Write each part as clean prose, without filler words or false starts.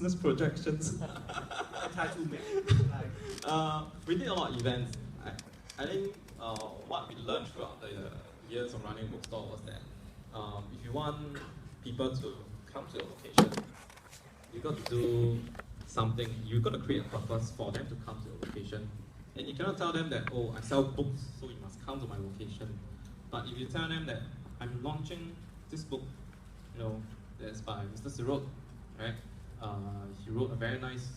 business projections. I try to make we did a lot of events. I think what we learned throughout the years of running a bookstore was that if you want people to come to your location, you got to do something. You got to create a purpose for them to come to your location. And you cannot tell them that, oh, I sell books, so you must come to my location. But if you tell them that I'm launching this book, that's by Mr. Sirot, right? He wrote a very nice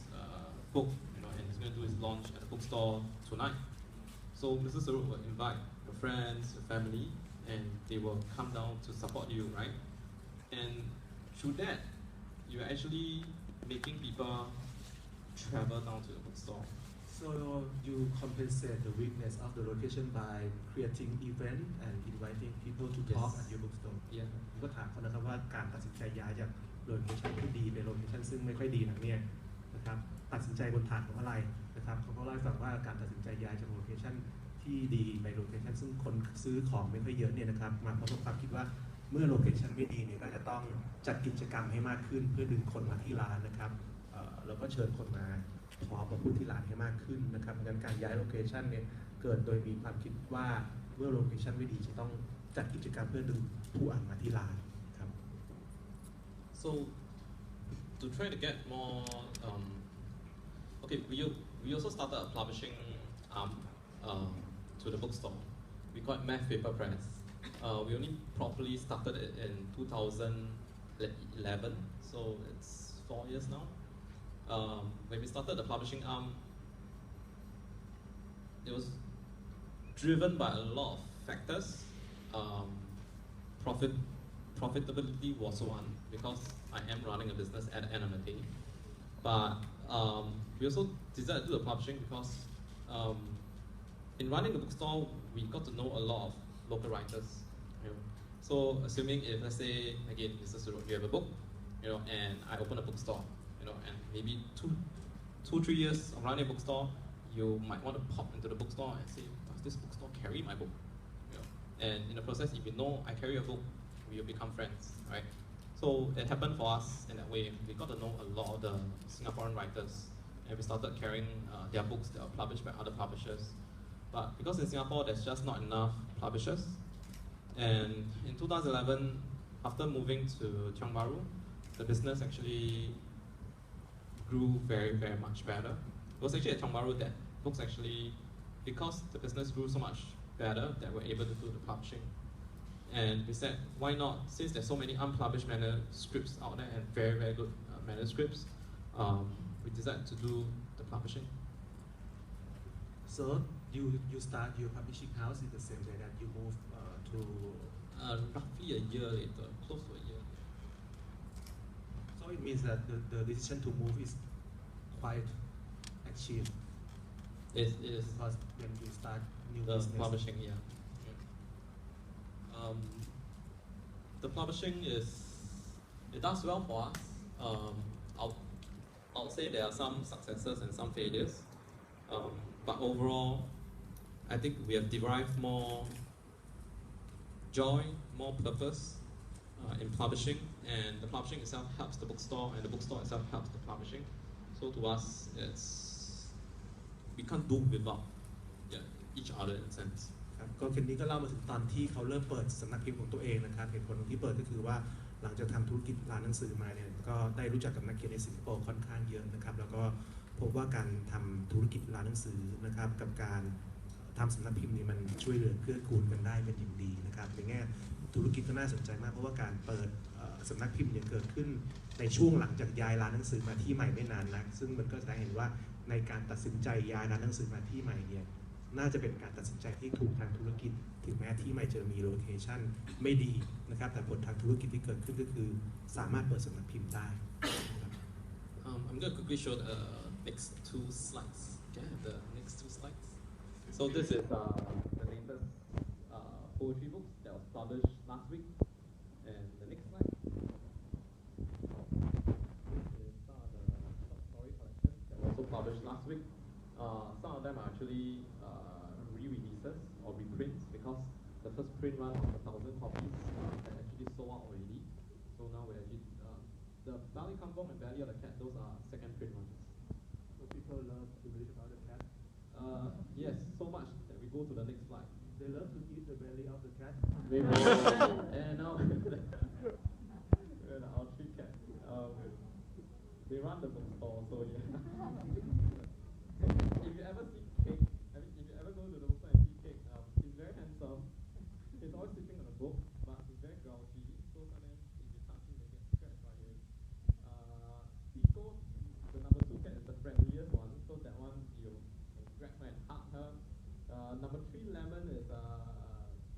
book, and he's going to do his launch at the bookstore tonight. So Mr. Sirot will invite your friends, your family, and they will come down to support you, right? And through that, you're actually making people travel down to the bookstore. So you compensate the weakness of the location by creating event and inviting people to talk at your bookstore. ก็ถามเขานะครับว่าการตัดสินใจย้ายจากโลเคชั่นที่ดีไปโลเคชั่นซึ่งไม่ค่อยดีเนี่ยนะครับตัดสินใจบนฐานของอะไรนะครับเขาเล่าให้ฟังว่าการตัดสินใจย้ายจากโลเคชั่นที่ดีไปโลเคชั่นซึ่งคนซื้อของไม่ค่อยเยอะเนี่ยนะครับมาเพราะความคิดว่าเมื่อโลเคชั่นไม่ดีเนี่ยก็จะต้องจัดกิจกรรมให้มากขึ้นเพื่อดึงคนมาที่ร้านนะครับแล้วก็เชิญคนมาพอมาพูดที่ร้านให้มากขึ้นนะครับดังนั้นการย้ายโลเคชันเนี่ยเกิดโดยมีความคิดว่าเมื่อโลเคชันไม่ดีจะต้องจัดกิจกรรมเพื่อดึงผู้อ่านมาที่ร้านครับ So to try to get more okay, we also started a publishing arm to the bookstore. We call it Math Paper Press. We only properly started it in 2011, so it's 4 years now. When we started the publishing arm, it was driven by a lot of factors. Profitability was one, because I am running a business at the end of the day. But we also decided to do the publishing because in running the bookstore, we got to know a lot of local writers. So assuming if, let's say, again, Mr. Sirot, you have a book, and I open a bookstore, and maybe 2-3 years of running a bookstore, you might want to pop into the bookstore and say, does this bookstore carry my book? And in the process, if you know I carry a book, we will become friends, right? So it happened for us in that way. We got to know a lot of the Singaporean writers, and we started carrying their books that are published by other publishers. But because in Singapore, there's just not enough publishers, and in 2011, after moving to Tiong Bahru, the business actually grew very, very much better. It was actually at Tiong Bahru that BooksActually, because the business grew so much better, that we're able to do the publishing. And we said, why not, since there's so many unpublished manuscripts out there and very, very good manuscripts, we decided to do the publishing. So you start your publishing house in the same day that you moved to? Roughly a year later, close to a year. So it means that the decision to move is quite achieved. It is. Because when you start new the business. Publishing, yeah. The publishing it does well for us. I'll say there are some successes and some failures, but overall, I think we have derived more joy, more purpose in publishing, and the publishing itself helps the bookstore, and the bookstore itself helps the publishing. So to us, we can't do without each other in a sense. ก็เคนนี้ก็เล่ามาถึงตอนที่เขาเริ่มเปิดสำนักพิมพ์ของตัวเองนะครับเหตุผลที่เปิดก็คือว่าหลังจากทำธุรกิจร้านหนังสือมาเนี่ยก็ได้รู้จักกับนักเขียนในสิงคโปร์ค่อนข้างเยอะนะครับแล้วก็พบว่าการทำธุรกิจร้านหนังสือนะครับกับการทำสำนักพิมพ์นี่มันช่วยเหลือเกื้อกูลกันได้เป็นอย่างดีนะครับในแง่ธุรกิจก็น่าสนใจมากเพราะว่าการเปิดสำนักพิมพ์เนี่ยเกิดขึ้นในช่วงหลังจากย้ายร้านหนังสือมาที่ใหม่ไม่นานนักซึ่งมันก็แสดงเห็นว่าในการตัดสินใจย้ายร้านหนังสือมาที่ใหม่เนี่ยน่าจะเป็นการตัดสินใจที่ถูกทางธุรกิจถึงแม้ที่ใหม่จะมีโลเคชั่นไม่ดีนะครับแต่ผลทางธุรกิจที่เกิดขึ้นก็คือสามารถเปิดสำนักพิมพ์ได้ I'm going to quickly show the next 2 slides. Can I have the next 2 slides? So this is the latest poetry book that was published last week. And the next slide. This is some of the short story collections that were also published last week. Some of them are actually re-releases or reprints because the first print run of 1,000 copies had actually sold out already. So now we actually the Valley Kampong and Valley of the Cat, those are they run the bookstore, so yeah. If you ever see Cake, I mean, if you ever go to the bookstore and see Cake, he's very handsome. He's always sitting on a book, but he's very grouchy, so sometimes if you touch him, they get scratched by him. Pico, the number 2 cat, is the friendliest one, so that one you grab her and hug her. Number 3, Lemon, is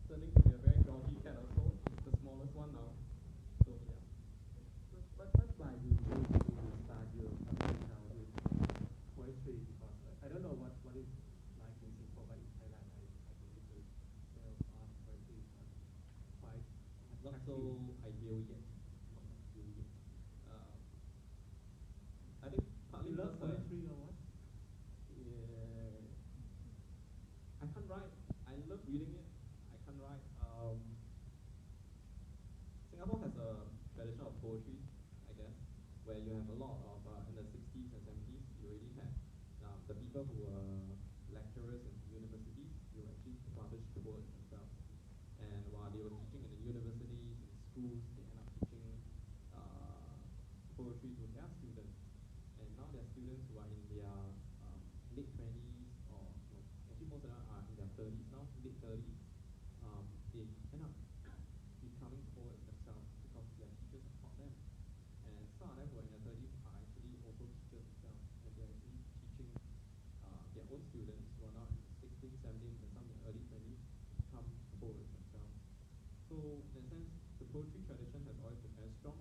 turning to be a very grouchy cat also. It's the smallest one now. So yeah. But why you choose to start your publishing house with poetry? Because I don't know what is like in Singapore, but in Thailand, I believe the sales of poetry is quite Not so ideal yet. I think partly you love because poetry or what? yeah, I can't write. I love reading it. I can't write. Singapore has a tradition of poetry, I guess, where you have a lot of in the 60s and 70s. You already had the people who were lecturers in universities. You actually published poets themselves, and while they were teaching in the universities and schools, they end up teaching poetry to their students. And now there are students who are in their late 20s, or no, actually most of them are in their 30s now, late 30s. They end up becoming poets themselves because their teachers have taught them. And some of them who are in their 30s are actually also teachers themselves, and they're actually teaching their own students who are now in 16, 17, and some in their early 20s become poets themselves. So in a sense, the poetry tradition has always been very strong,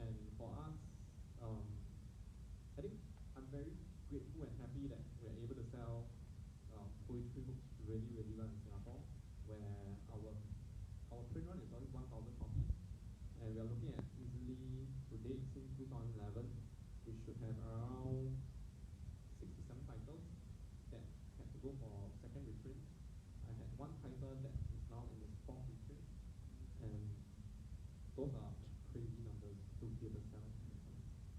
and for us, I think I'm very grateful and happy that we're able to sell poetry books really, really well in Singapore, where our print run is only 1,000 copies, and we are looking at easily, to date, since 2011, we should have around 6 to 7 titles that had to go for second reprint. I had one title that is now in its 4th reprint, and those are crazy numbers to be able to sell.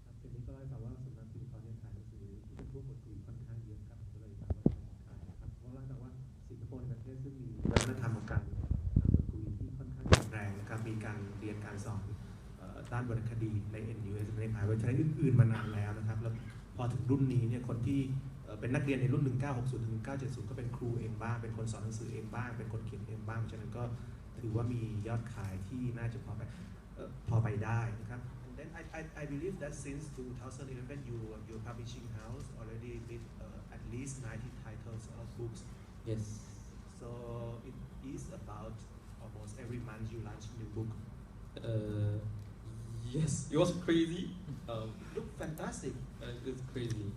ครับทีนี้ก็ให้ฟังว่าสำนักพิมพ์เขาเนี่ยขายหนังสือที่เป็นพวกบทกวีค่อนข้างเยอะครับก็เลยถามว่าขายนะครับเพราะว่าแต่ว่าสิงคโปร์ในประเทศซึ่งมีวัฒนธรรมของการบทกวีที่ค่อนข้างแข็งแรงนะครับมีการเรียนการสอนด้านวรรณคดีใน NUS ในมหาวิทยาลัยอื่นๆมานานแล้วนะครับแล้วพอถึงรุ่นนี้เนี่ยคนที่เป็นนักเรียนในรุ่น 1960 ถึง 1970 ก็เป็นครูเองบ้างเป็นคนสอนหนังสือเองบ้างเป็นคนเขียนเองบ้างฉะนั้นก็ถือว่ามียอดขายที่น่าจะพอไปได้นะครับ and then I believe that since 2011 your publishing house already did at least 90 titles of books. Yes. So it is about almost every month you launch a new book. Yes, it was crazy. Look fantastic. It's crazy.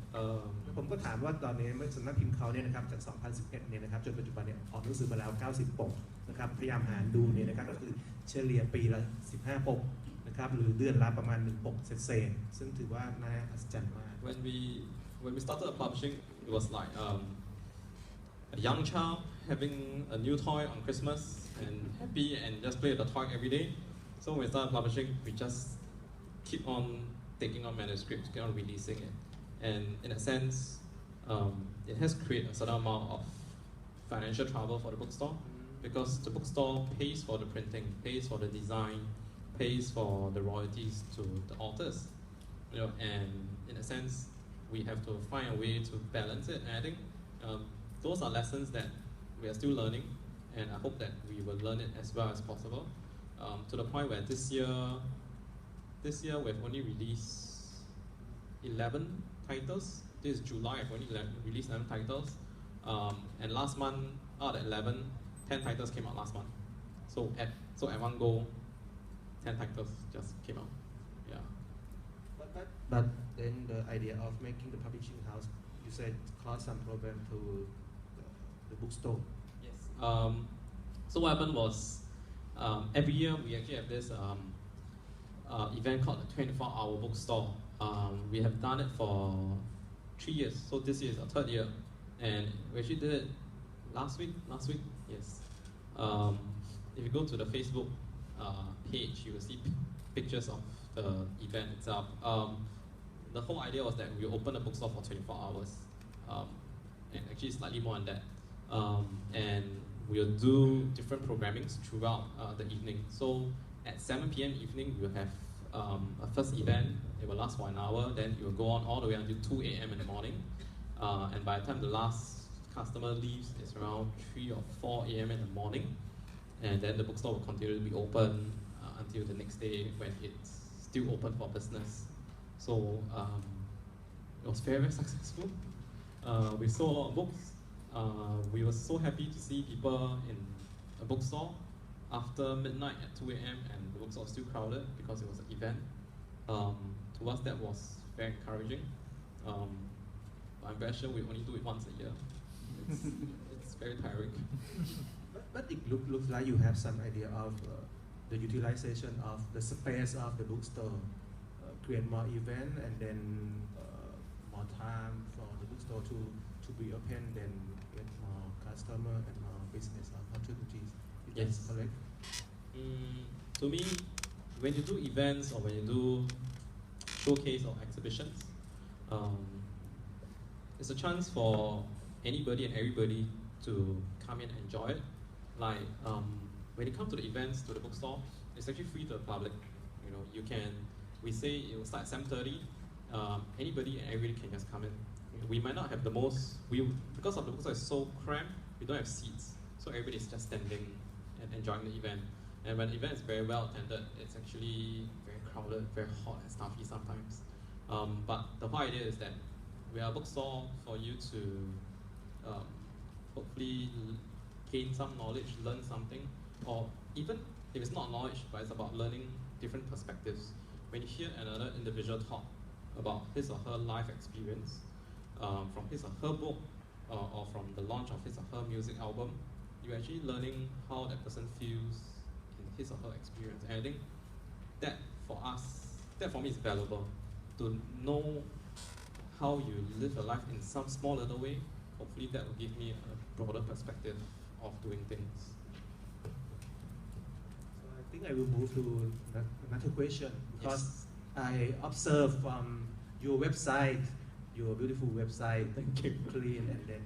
ผมก็ถามว่าตอนนี้สำนักพิมพ์เขาเนี่ยนะครับจาก 2011 เนี่ยนะครับจนปัจจุบันเนี่ยออกหนังสือมาแล้ว 90 ปกนะครับพยายามหารดูเนี่ยนะครับก็คือเฉลี่ยปีละ 15 ปกนะครับหรือเดือนละประมาณ 1 ปกเศษๆซึ่งถือว่าน่าอัศจรรย์มาก When we started publishing, it was like a young child having a new toy on Christmas and happy and just play with the toy every day. So when we started publishing, we just keep on taking on manuscripts, keep on releasing it. And in a sense, it has created a certain amount of financial trouble for the bookstore, because the bookstore pays for the printing, pays for the design, pays for the royalties to the authors. You know, and in a sense, we have to find a way to balance it. And I think those are lessons that we are still learning, and I hope that we will learn it as well as possible. To the point where this year we've only released 11 titles. This is July, I've only released 11 titles. And last month, out of 11, 10 titles came out last month. So at one go, 10 titles just came out. Yeah. But then the idea of making the publishing house, you said, caused some problem to the bookstore. Yes. So what happened was, every year we actually have this event called the 24-hour bookstore. We have done it for 3 years, so this year is our 3rd year, and we actually did it last week, yes. If you go to the Facebook page, you will see pictures of the event itself. The whole idea was that we open a bookstore for 24 hours, and actually slightly more than that. And we'll do different programmings throughout the evening. So at 7 p.m. evening, we'll have a first event, it will last for an hour, then it will go on all the way until 2 a.m. in the morning. And by the time the last customer leaves, it's around 3 or 4 a.m. in the morning. And then the bookstore will continue to be open until the next day when it's still open for business. So it was very, very successful. We sold a lot of books. We were so happy to see people in a bookstore after midnight at 2 a.m. and the bookstore was still crowded because it was an event. To us, that was very encouraging. I'm very sure we only do it once a year. It's very tiring. But it looks like you have some idea of the utilization of the space of the bookstore. Create more event and then more time for the bookstore to be open, then get more customer and more business opportunities. Is Yes. that correct? To me, when you do events or when you do showcase or exhibitions, it's a chance for anybody and everybody to come in and enjoy it. Like when you come to the events, to the bookstore, it's actually free to the public. You know, you can. We say it will start at 7:30. Anybody and everybody can just come in. We might not have the most. Because of the bookstore is so cramped, we don't have seats, so everybody is just standing and enjoying the event. And when the event is very well attended, it's actually very crowded, very hot and stuffy sometimes. But the whole idea is that we are a bookstore for you to hopefully gain some knowledge, learn something, or even if it's not knowledge, but it's about learning different perspectives. When you hear another individual talk about his or her life experience, from his or her book, or from the launch of his or her music album, you're actually learning how that person feels in his or her experience. And I think that for me is valuable, to know how you live your life in some small little way. Hopefully that will give me a broader perspective of doing things. So I think I will move to another question, because Yes. I observe from your website, your beautiful website, Thank you. clean, and then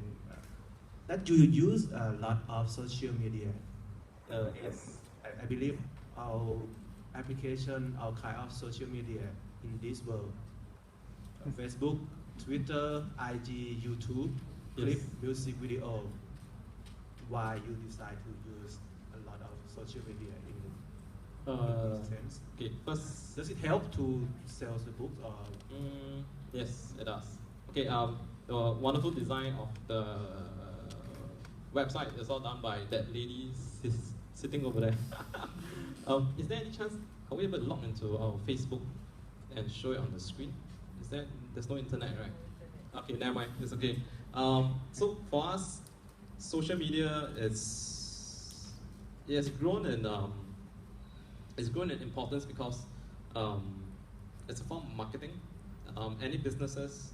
that you use a lot of social media. Yes. I believe our application, our kind of social media in this world, Facebook, Twitter, IG, YouTube, clip, Yes. music video. Why you decide to use a lot of social media in this sense? Okay, first, Does it help to sell the book or? yes, it does. Okay, the wonderful design of the website is all done by that lady sitting over there. Is there any chance, are we able to log into our Facebook and show it on the screen? There's no internet, right? Okay, never mind, it's okay. So for us, social media has grown in importance because it's a form of marketing. Any businesses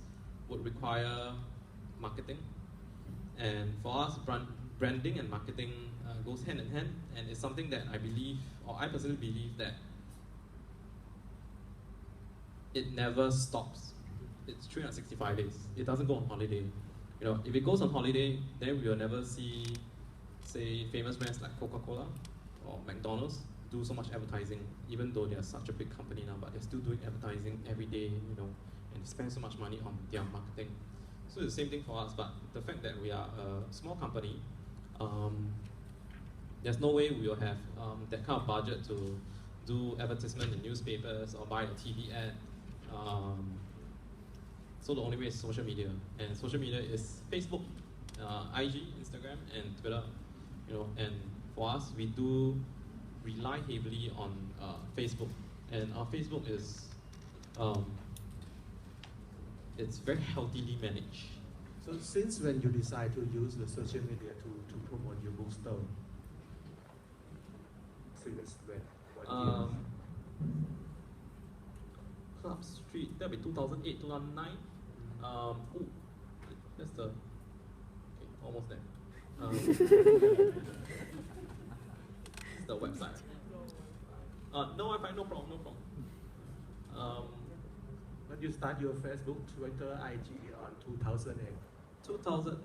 would require marketing, and for us, branding and marketing goes hand in hand, and it's something that I personally believe that it never stops. It's 365 days. It doesn't go on holiday. You know, if it goes on holiday, then we will never see, say, famous brands like Coca-Cola or McDonald's do so much advertising, even though they're such a big company now, but they're still doing advertising every day, you know, and they spend so much money on their marketing. So it's the same thing for us, but the fact that we are a small company, there's no way we will have that kind of budget to do advertisement in newspapers or buy a TV ad. So the only way is social media, and social media is Facebook, IG, Instagram, and Twitter. You know, and for us, we do rely heavily on Facebook, and our Facebook is it's very healthily managed. So since when you decide to use the social media to promote your bookstore? Since when? What year? Club Street, that'll be 2008, 2009. That's the, okay, almost there. It's the website. No Wi-Fi, no problem, no problem. But you start your Facebook, Twitter, IG on 2008.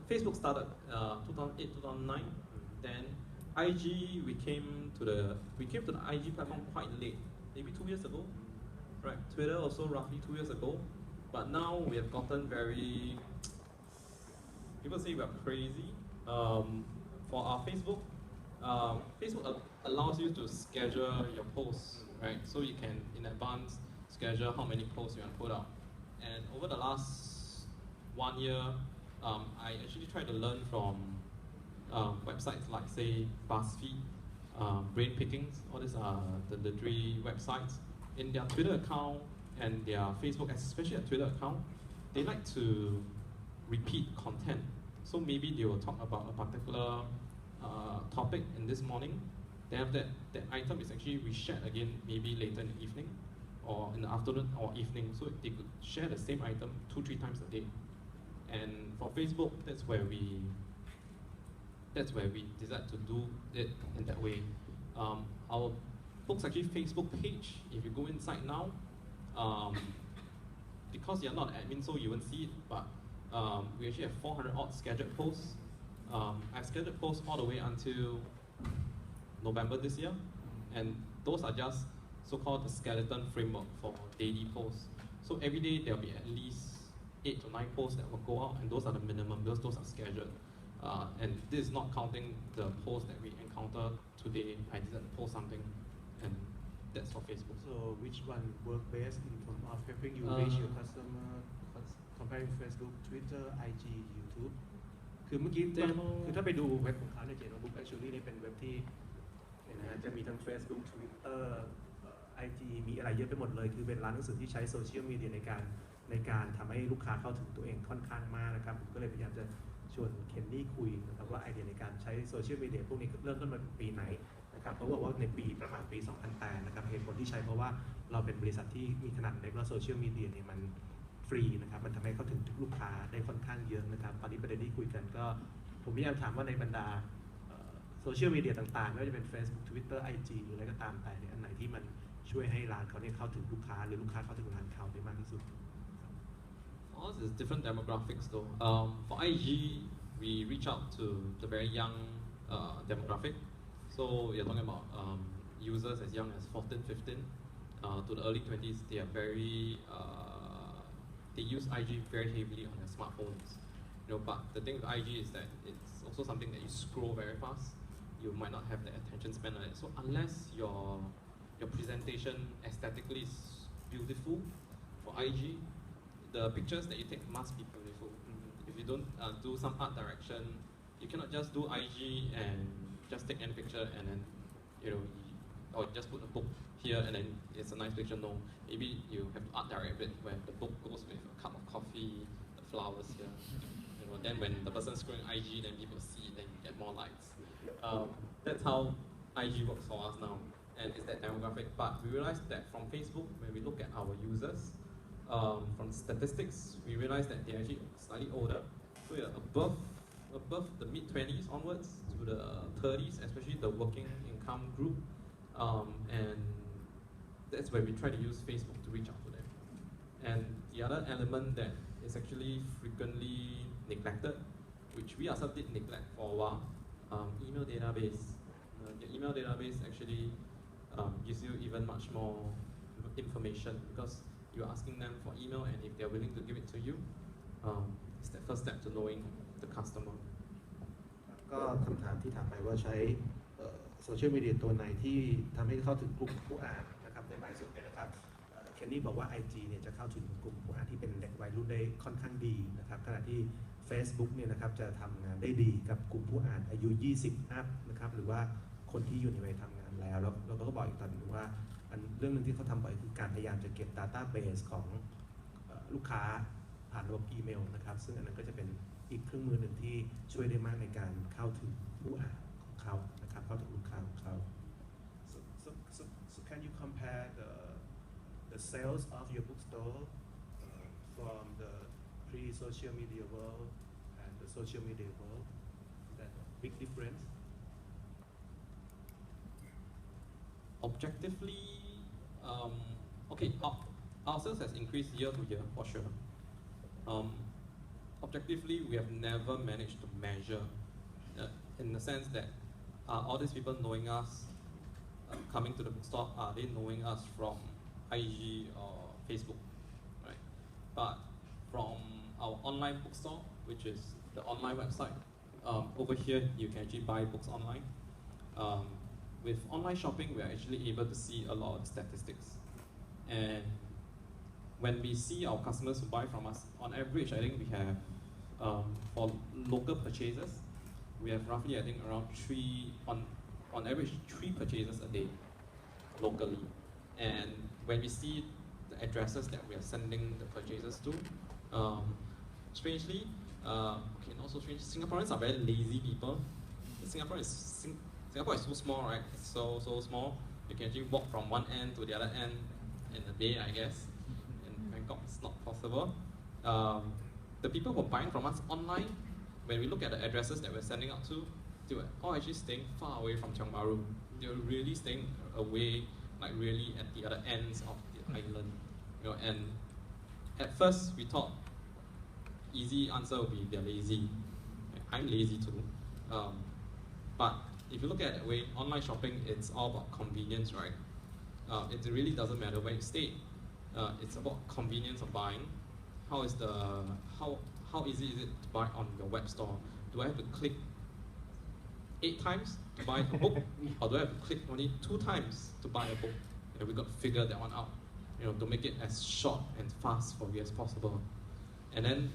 Facebook started 2008, 2009. Then IG, we came to the IG platform quite late, maybe 2 years ago. right? Twitter also roughly 2 years ago, but now we have gotten very, people say we are crazy. For our Facebook, Facebook allows you to schedule your posts, right? So you can, in advance, schedule how many posts you want to put out. And over the last 1 year, I actually tried to learn from websites like, say, BuzzFeed, Brain Pickings. All these are the three websites. In their Twitter account and their Facebook, especially their Twitter account, they like to repeat content. So maybe they will talk about a particular topic in this morning. Then after that item is actually reshared again, maybe later in the evening, or in the afternoon or evening. So they could share the same item 2-3 times a day. And for Facebook, that's where we decide to do it in that way. Our BooksActually Facebook page, if you go inside now, because you're not an admin, so you won't see it, but we actually have 400 odd scheduled posts. I've scheduled posts all the way until November this year, and those are just so-called the skeleton framework for daily posts. So every day there'll be at least 8 to 9 posts that will go out, and those are the minimum, because those are scheduled. And this is not counting the posts that we encounter today. I decided to post something, and that's for Facebook. So which one work best in terms of helping you reach your customer, comparing Facebook, Twitter, IG, YouTube? คือเมื่อกี้คือถ้าไปดูเว็บของเขาเนี่ยจะเห็นว่า BooksActually นี่เป็นเว็บที่จะมีทั้ง Facebook Twitter IG มีอะไรเยอะไปหมดเลยคือเป็นร้านหนังสือที่ใช้โซเชียลมีเดียในการทำให้ลูกค้าเข้าถึงตัวเองค่อนข้างมากนะครับผมก็เลยพยายามจะชวนเคนนี่คุยนะครับว่าไอเดียในการใช้โซเชียลมีเดียพวกนี้เริ่มต้นมาปีไหนนะครับเขาบอกว่าในปีประมาณปี 2008 นะครับเหตุผลที่ใช้เพราะว่าเราเป็นบริษัทที่มีขนาดเล็กและโซเชียลมีเดียเนี่ยมันฟรีนะครับมันทำให้เข้าถึงลูกค้าได้ค่อนข้างเยอะนะครับตอนนี้ประเด็นที่คุยกันก็ผมพยายามถามว่าในบรรดาโซเชียลมีเดียต่างๆไม่ว่าจะเป็น Facebook Twitter IG หรืออะไรก็ตามแต่เนี่ยอันไหนที่มันช่วยให้ร้านเขาเนี่ยเข้าถึงลูกค้าหรือลูกค้าเข้าถึงร้านเขาได้มากที่สุด For us, it's different demographics though. For IG, we reach out to the very young demographic. So you're talking about users as young as 14, 15 to the early 20s. They are very, they use IG very heavily on their smartphones. You know, but the thing with IG is that it's also something that you scroll very fast. You might not have the attention span on it. So unless your presentation aesthetically is beautiful for IG, the pictures that you take must be beautiful. If you don't do some art direction, you cannot just do IG and just take any picture and then, you know, or just put a book here and then it's a nice picture. No, maybe you have to art direct it where the book goes with a cup of coffee, the flowers here. You know, then when the person's scrolling IG, then people see, then you get more likes. That's how IG works for us now, and it's that demographic. But we realized that from Facebook, when we look at our users, from statistics, we realized that they're actually slightly older. So we are above the mid-20s onwards to the 30s, especially the working income group. And that's where we try to use Facebook to reach out to them. And the other element that is actually frequently neglected, which we ourselves did neglect for a while, email database. The email database actually gives you even much more information because you're asking them for email, and if they're willing to give it to you, it's the first step to knowing the customer. ก็คำถามที่ถามไปว่าใช้โซเชียลมีเดียตัวไหนที่ทำให้เข้าถึงกลุ่มผู้อ่านนะครับในหมายสุดนะครับเคนนี่บอกว่า IG เนี่ยจะเข้าถึงกลุ่มผู้อ่านที่เป็นเด็กวัยรุ่นได้ค่อนข้างดีนะครับขณะที่ Facebook เนี่ยนะครับจะทำงานได้ดีกับกลุ่มผู้อ่านอายุ 20 อัพนะครับหรือว่าคนที่อยู่ในวัยทำงานแล้วเราก็บอกอีกตอนนึงว่าเรื่องนึงที่เขาทำบ่อยคือการพยายามจะเก็บ Database ของลูกค้าผ่านระบบอีเมลนะครับซึ่งอันนั้นก็จะเป็นอีกเครื่องมือหนึ่งที่ช่วยได้มากในการเข้าถึงผู้อ่านของเขานะครับเข้าถึงลูกค้าของเขา So can you compare the sales of your bookstore from the pre-social media world and the social media world? Is that a big difference? Objectively, okay, our sales has increased year to year for sure. Objectively, we have never managed to measure in the sense that are all these people knowing us, coming to the bookstore, are they knowing us from IG or Facebook, right? But from our online bookstore, which is the online website, over here you can actually buy books online. With online shopping, we are actually able to see a lot of statistics. And when we see our customers who buy from us, on average, I think we have, for local purchases, we have roughly, I think, around on average, 3 purchases a day locally. And when we see the addresses that we are sending the purchases to, strangely, okay, not so strange, Singaporeans are very lazy people. Singapore is so small, right? It's so small. You can actually walk from one end to the other end in a day, I guess. In Bangkok, it's not possible. The people who are buying from us online, when we look at the addresses that we're sending out to, they were all actually staying far away from Tiong Bahru. They were really staying away, like really at the other ends of the island. You know, and at first we thought easy answer would be they're lazy. I'm lazy too. But if you look at it that way, online shopping, it's all about convenience, right? It really doesn't matter where you stay. It's about convenience of buying. How easy is it to buy on your web store? Do I have to click 8 times to buy a book, or do I have to click only 2 times to buy a book? You know, we got to figure that one out. You know, to make it as short and fast for you as possible. And then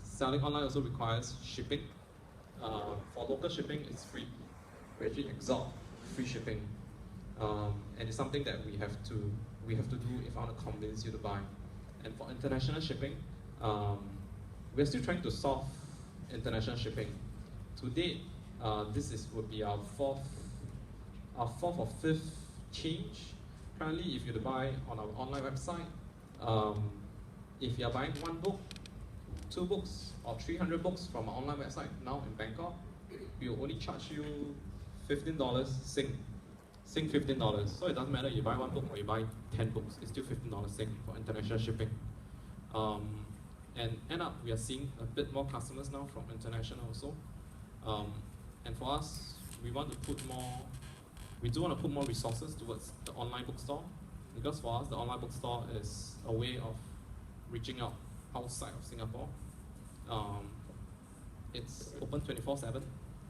selling online also requires shipping. For local shipping, it's free. We actually exalt free shipping, and it's something that we have to do if I want to convince you to buy. And for international shipping, we're still trying to solve international shipping. To date, this would be our fourth or fifth change. Currently, if you buy on our online website, if you are buying 1 book, 2 books, or 300 books from our online website now in Bangkok, we will only charge you $15 Sing $15. So it doesn't matter if you buy 1 book or you buy 10 books, it's still $15 Sing for international shipping. And end up, we are seeing a bit more customers now from international also. And for us, we do want to put more resources towards the online bookstore, because for us, the online bookstore is a way of reaching out outside of Singapore. It's open 24/7.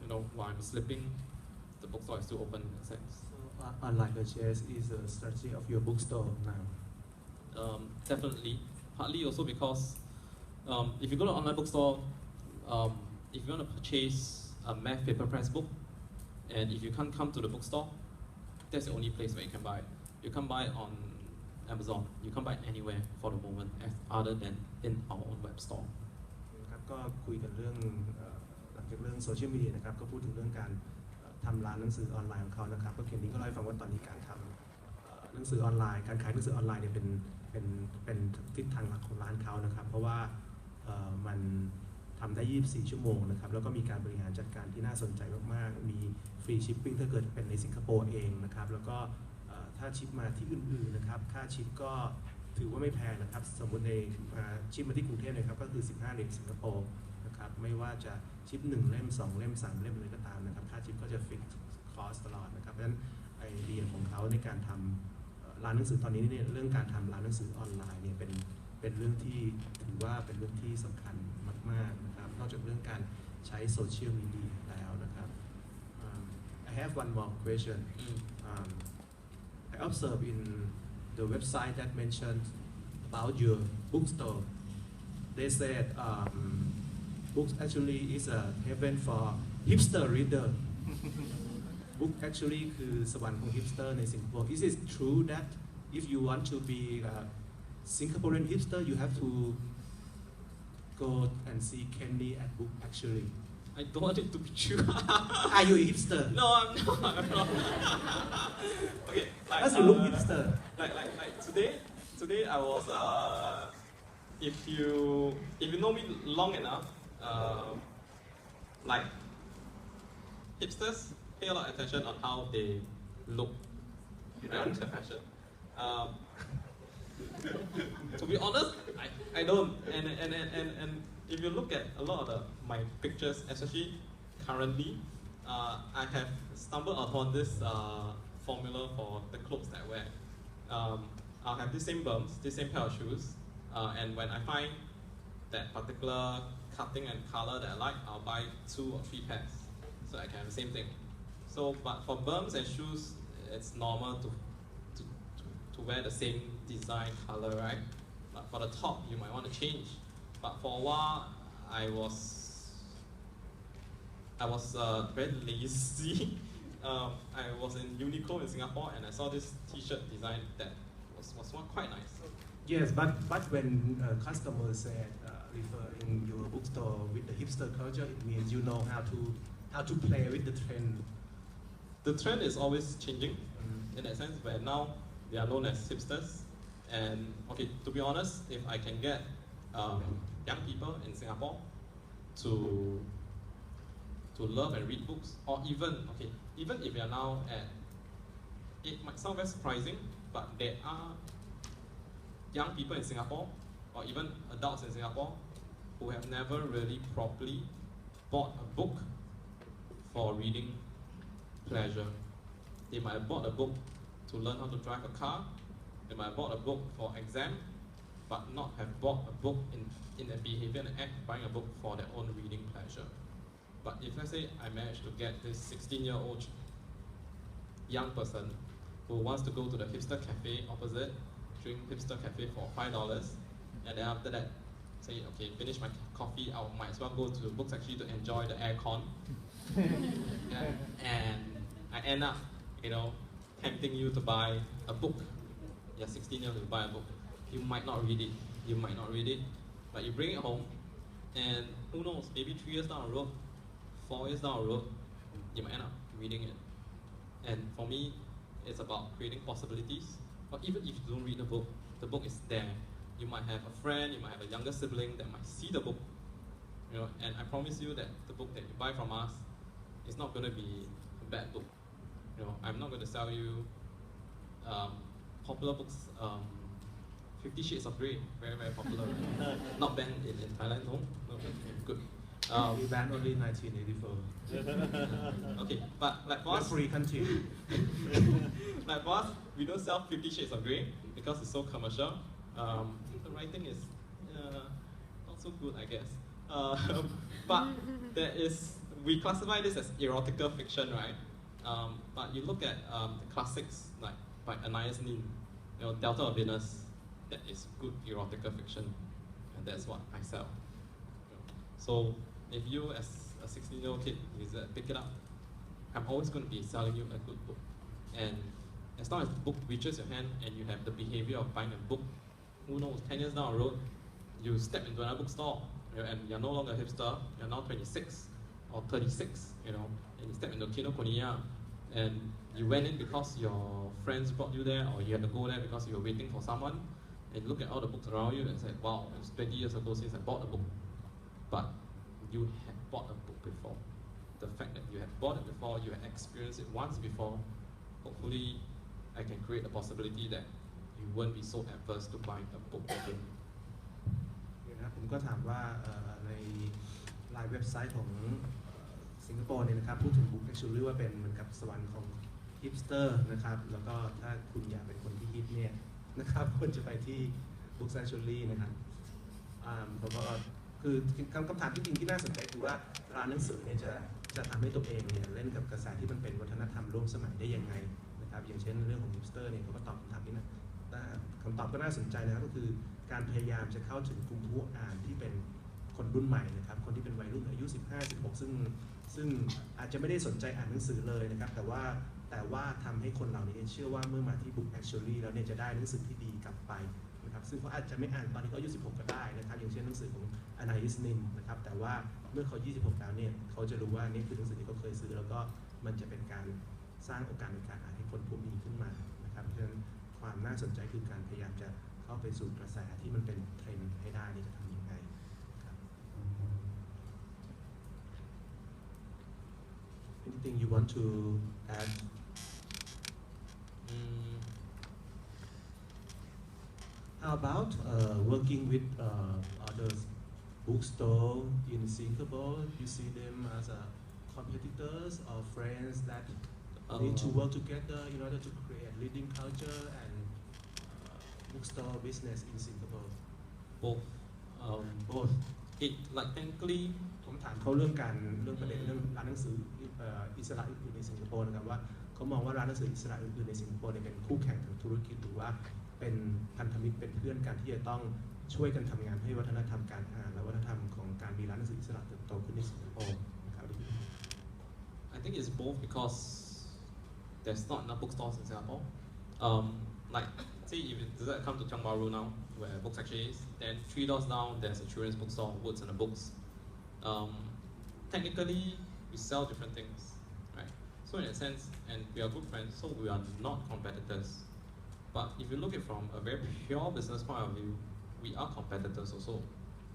You know, while I'm sleeping, the bookstore is still open in a sense. So online purchase is a strategy of your bookstore now? Definitely. Partly also because if you go to an online bookstore, if you want to purchase a math paper press book, and if you can't come to the bookstore, that's the only place where you can buy it. You can't buy it on Amazon. You can't buy it anywhere for the moment, other than in our own web store. ครับก็คุยกันเรื่องหลังจากเรื่องโซเชียลมีเดียนะครับก็พูดถึงเรื่องการทำร้านหนังสือออนไลน์ของเขานะครับก็เคนนี้ก็เล่าให้ฟังว่าตอนนี้การทำหนังสือออนไลน์การขายหนังสือออนไลน์เนี่ยเป็นทิศทางหลักของร้านเขานะครับเพราะว่ามันทำได้24 ชั่วโมงนะครับแล้วก็มีการบริหารจัดการที่น่าสนใจมากๆมีฟรีชิปปิ้งถ้าเกิดเป็นในสิงคโปร์เองนะครับแล้วก็ถ้าชิปมาที่อื่นๆนะครับค่าชิปก็ถือว่าไม่แพงนะครับสมมติในชิปมาที่กรุงเทพนะครับก็คือ15 เหรียญสิงคโปร์นะครับไม่ว่าจะชิป1 เล่ม 2 เล่ม 3 เล่มอะไรก็ตามนะครับค่าชิปก็จะฟิกคอสตลอดนะครับเพราะฉะนั้นไอเดียของเขาในการทำร้านหนังสือตอนนี้เนี่ยเรื่องการทำร้านหนังสือออนไลน์เนี่ยเป็นเรื่องที่ถือว่าเป็นเรื่องที่สำคัญมากๆนะครับนอกจากเรื่องการใช้โซเชียลมีเดียแล้วนะครับ I have one more question. I observed in the website that mentioned about your bookstore. They said BooksActually is a heaven for hipster reader. BooksActually คือสวรรค์ของ hipster ในสิงคโปร์ Is it true that if you want to be a Singaporean hipster, you have to go and see Candy at BooksActually? I don't want it to be true. Are you a hipster? No, I'm not. Okay, Does you look hipster? Like today I was if you know me long enough, like hipsters pay a lot of attention on how they look and their fashion. To be honest, I don't. And if you look at a lot of my pictures, especially currently, I have stumbled upon this formula for the clothes that I wear. I'll have the same bums, the same pair of shoes, and when I find that particular cutting and color that I like, I'll buy 2 or 3 pairs, so I can have the same thing. So, but for bums and shoes, it's normal to wear the same design color, right? But for the top, you might want to change. But for a while, I was very lazy. I was in Uniqlo in Singapore, and I saw this T-shirt design that was quite nice. Yes, but when customers said referring your bookstore with the hipster culture, it means you know how to play with the trend. The trend is always changing, in that sense, where now they are known as hipsters. And okay, to be honest, if I can get young people in Singapore to love and read books, or even if you are now at, it might sound very surprising, but there are young people in Singapore, or even adults in Singapore, who have never really properly bought a book for reading pleasure. They might have bought a book to learn how to drive a car. They might have bought a book for exam, but not have bought a book in a behavior and act buying a book for their own reading pleasure. But if let's say I manage to get this 16-year-old young person who wants to go to the hipster cafe opposite, drink hipster cafe for $5, and then after that say, okay, finish my coffee, I might as well go to BooksActually to enjoy the aircon. And I end up, tempting you to buy a book. You're 16 years old to buy a book. You might not read it, but you bring it home, and who knows, maybe 3 years down the road, 4 years down the road, you might end up reading it. And for me, it's about creating possibilities. Or even if you don't read the book is there. You might have a friend, you might have a younger sibling that might see the book, and I promise you that the book that you buy from us is not going to be a bad book. I'm not going to sell you popular books. 50 Shades of Grey, very, very popular. Not banned in Thailand, no, good. We banned only 1984. Okay, but like for us, free country. like for us, we don't sell 50 Shades of Grey because it's so commercial. The writing is not so good, I guess. But we classify this as erotica fiction, right? But you look at the classics like by Anais Nin, Delta of Venus, that is good erotica fiction, and that's what I sell. So if you as a 16-year-old kid pick it up, I'm always going to be selling you a good book. And as long as the book reaches your hand and you have the behavior of buying a book, who knows, 10 years down the road, you step into another bookstore, and you're no longer a hipster, you're now 26 or 36, and you step into Kinokuniya, and you went in because your friends brought you there, or you had to go there because you were waiting for someone, and you look at all the books around you and say, wow, it was 20 years ago since I bought a book. But you had bought a book before. The fact that you had bought it before, you had experienced it once before, hopefully I can create the possibility that you won't be so adverse to buying a book again. ผมก็ถามว่าในไลน์เว็บไซต์ของสิงคโปร์เนี่ยนะครับพูดถึง BooksActually ว่าเป็นเหมือนกับสวรรค์ของฮิปสเตอร์นะครับแล้วก็ถ้าคุณอยากเป็นคนที่ฮิปเนี่ยนะครับควรจะไปที่ BooksActually นะครับเพราะว่าคือคำถามที่จริงที่น่าสนใจคือว่าร้านหนังสือเนี่ยจะทำให้ตัวเองเนี่ยเล่นกับกระแสที่มันเป็นวัฒนธรรมร่วมสมัยได้ยังไงนะครับอย่างเช่นเรื่องของฮิปสเตอร์เนี่ยเขาก็ตอบคำถามนี้นะคำตอบก็น่าสนใจนะครับก็คือการพยายามจะเข้าถึงกลุ่มผู้อ่านที่เป็นคนรุ่นใหม่นะครับคนที่เป็นวัยรุ่นอายุ 15-16 ซึ่งอาจจะไม่ได้สนใจอ่านหนังสือเลยนะครับแต่ว่าทำให้คนเหล่านี้เชื่อว่าเมื่อมาที่ BooksActually แล้วเนี่ยจะได้หนังสือที่ดีกลับไปนะครับซึ่งเขาอาจจะไม่อ่านตอนที่เขาอายุ 16 ก็ได้นะครับอย่างเช่นหนังสือของ Anais Nin นะครับแต่ว่าเมื่อเขา 26 แล้วเนี่ยเขาจะรู้ว่านี่คือหนังสือที่เขาเคยซื้อแล้วก็มันจะเป็นการสร้างโอกาสในการอ่านให้คนพวกนี้ขึ้นมานะครับเพราะฉะนั้นความน่าสนใจคือการพยายามจะเข้าไปสู่กระแสที่มันเป็นเทรนด์ให้ได้นี่จะทำยังไงครับ Anything you want to add? How about working with other bookstore in Singapore? You see them as competitors or friends that need to work together in order to create reading culture and bookstore business in Singapore? Both. Both. It like technically ผมถามเขาเรื่องประเด็นเรื่องร้านหนังสืออิสระอื่นๆในสิงคโปร์นะครับว่าเขามองว่าร้านหนังสืออิสระอื่นๆในสิงคโปร์เนี่ยเป็นคู่แข่งทางธุรกิจหรือว่าเป็นพันธมิตรเป็นเพื่อนกันที่จะต้องช่วยกันทำงานให้วัฒนธรรมการอ่านและวัฒนธรรมของการมีร้านหนังสืออิสระเติบโตขึ้นในสิงคโปร์นะครับ I think it's both because there's not enough bookstores in Singapore. Like, say if you decide to come to Tiong Bahru now, where BooksActually is, then 3 doors down there's a children's bookstore, Woods and the Books. Technically, we sell different things, right? So in a sense, and we are good friends, so we are not competitors. But if you look at it from a very pure business point of view, we are competitors also,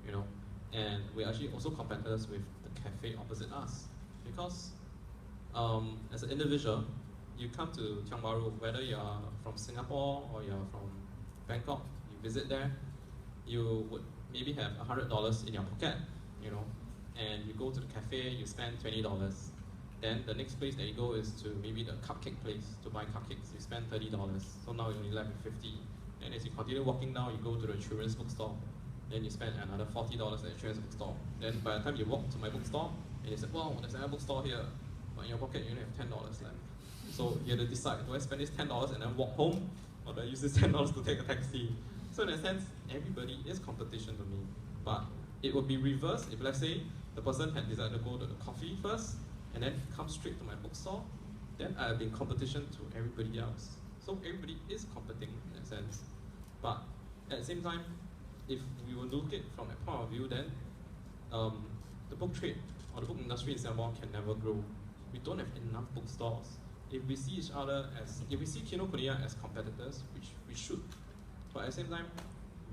you know, and we're actually also competitors with the cafe opposite us. Because as an individual, you come to Tiong Bahru, whether you're from Singapore or you're from Bangkok, you visit there, you would maybe have $100 in your pocket, you know, and you go to the cafe, you spend $20. Then the next place that you go is to maybe the cupcake place to buy cupcakes, you spend $30. So now you're only left with $50. And as you continue walking down, you go to the children's bookstore, then you spend another $40 at the children's bookstore. Then by the time you walk to my bookstore, and you say, wow, there's another bookstore here, but in your pocket you only have $10 left. So you have to decide, do I spend this $10 and then walk home, or do I use this $10 to take a taxi? So in a sense, everybody is competition to me. But it would be reversed if, let's say, the person had decided to go to the coffee first, and then come straight to my bookstore, then I have been competition to everybody else. So everybody is competing in a sense. But at the same time, if we will look at it from that point of view, then the book trade or the book industry in Singapore can never grow. We don't have enough bookstores. If we see each other as, if we see Kinokuniya as competitors, which we should, but at the same time,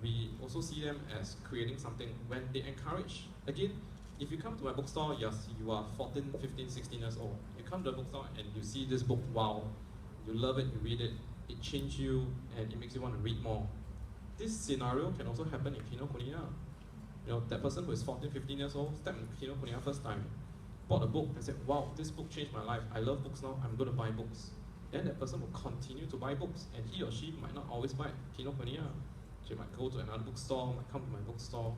we also see them as creating something when they encourage. Again, if you come to my bookstore, yes, you are 14, 15, 16 years old. You come to the bookstore and you see this book, wow, you love it, you read it, it changes you and it makes you want to read more. This scenario can also happen in Kinokuniya. You know, that person who is 14, 15 years old, stepped into Kinokuniya first time, bought a book and said, wow, this book changed my life. I love books now, I'm going to buy books. Then that person will continue to buy books, and he or she might not always buy Kinokuniya. She might go to another bookstore, might come to my bookstore,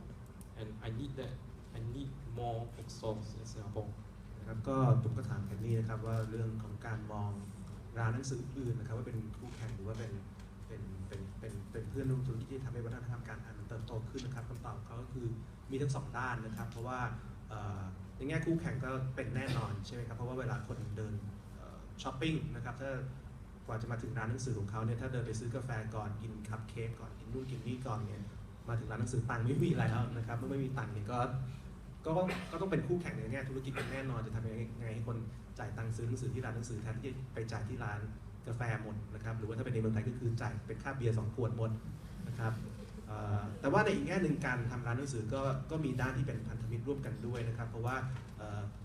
and I need that. I need more bookstores in Singapore. นะครับก็ผมก็ถามแคนนี่นะครับว่าเรื่องของการมองร้านหนังสืออื่นนะครับว่าเป็นคู่แข่งหรือว่าเป็นเพื่อนร่วมธุรกิจที่ทำให้วัฒนธรรมการอ่านมันเติบโตขึ้นนะครับคำตอบเขาก็คือมีทั้งสองด้านนะครับเพราะว่าในแง่คู่แข่งก็เป็นแน่นอนใช่ไหมครับเพราะว่าเวลาคนเดินช้อปปิ้งนะครับถ้ากว่าจะมาถึงร้านหนังสือของเขาเนี่ยถ้าเดินไปซื้อกาแฟก่อนกินคัพเค้กก่อนกินนู่นกินนี่ก่อนเนี่ยมาถึงร้านหนังสือตังค์ไม่มีอะไรแล้วนะครับเมื่อไม่มีตังค์เนี่ยก็ต้องเป็นคู่แข่งในแง่ธุรกิจเป็นแน่นอนจะทำยังไงให้คนจ่ายตังค์ซื้อหนังสือที่ร้านหนังสือแทนที่จะไปจ่ายที่ร้านกาแฟหมดนะครับหรือว่าถ้าเป็นในเมืองไทยก็คือจ่ายเป็นค่าเบียร์2 ขวดหมดนะครับแต่ว่าในอีกแง่หนึ่งการทำร้านหนังสือก็มีด้านที่เป็นพันธมิตรร่วมกันด้วยนะครับเพราะว่า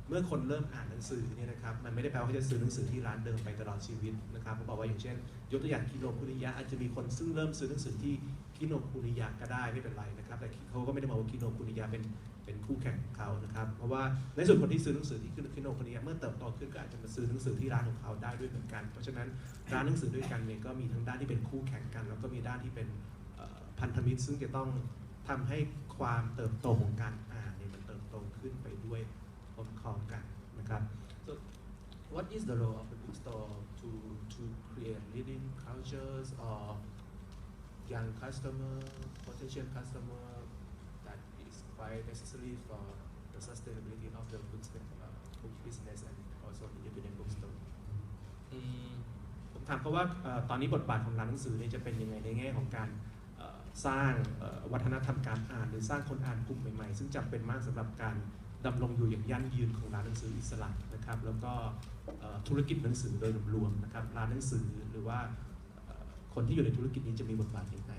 เมื่อคนเริ่มอ่านหนังสือเนี่ยนะครับมันไม่ได้แปลว่าเขาจะซื้อหนังสือที่ร้านเดิมไปตลอดชีวิตนะครับผมบอกว่าอย่างเช่นยกตัวอย่างคิโนคุนิยะอาจจะมีคนซึ่งเริ่มซื้อหนังสือที่คิโนคุนิยะก็ได้ไม่เป็นไรนะครับแต่เขาก็ไม่ได้มองว่าคิโนคุนิยะเป็นคู่แข่งของเขานะครับเพราะว่าในส่วนคนที่ซื้อหนังสือที่คิโนคุนิยะเมื่อเติบโตขึ้นก็อาจจะมาซื้อหนังสือที่ร้านของเขาได้ด้วยเหมือนกันเพราะฉะนั้นร้านหนังสือด้วยกันเนี่ยก็มีทั้งด้านที่เป็นคู่แข่งกันแล้วก็มีด้านที่เป็นพันธมิตรซึ่งจะต้องทำให้ความเติบโตของการอ่านเนี่ยมันเติบโตขึ้นไปด้วยพร้อมๆกันนะครับ so what is the role of the bookstore to create reading cultures or young customer potential customer that is quite necessary for the sustainability of the book business and also independent bookstore ผมถามเพราะว่าตอนนี้บทบาทของร้านหนังสือเนี่ยจะเป็นยังไงในแง่ของการสร้างวัฒนธรรมการอ่านหรือสร้างคนอ่านกลุ่มใหม่ๆซึ่งจำเป็นมากสำหรับการดำรงอยู่อย่างยั่งยืนของร้านหนังสืออิสระนะครับแล้วก็ธุรกิจหนังสือโดยรวมนะครับร้านหนังสือหรือว่าคนที่อยู่ในธุรกิจนี้จะมีบทบาทอย่างไร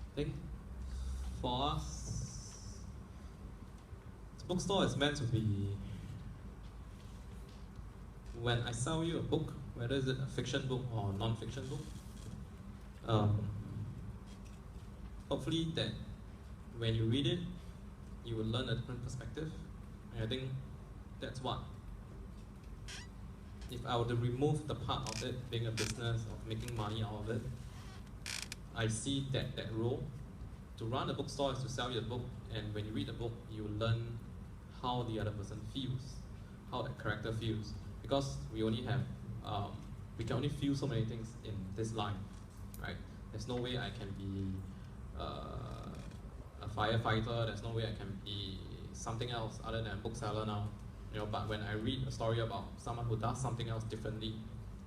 I think for us, the bookstore is meant to be when I sell you a book, whether it's a fiction book or non-fiction book. Hopefully that when you read it, you will learn a different perspective. And I think that's what, if I were to remove the part of it being a business, of making money out of it, I see that role. To run a bookstore is to sell you the book, and when you read the book, you learn how the other person feels, how that character feels. Because we only have, we can only feel so many things in this life, right? There's no way I can be a firefighter. There's no way I can be something else other than a bookseller now. But when I read a story about someone who does something else differently,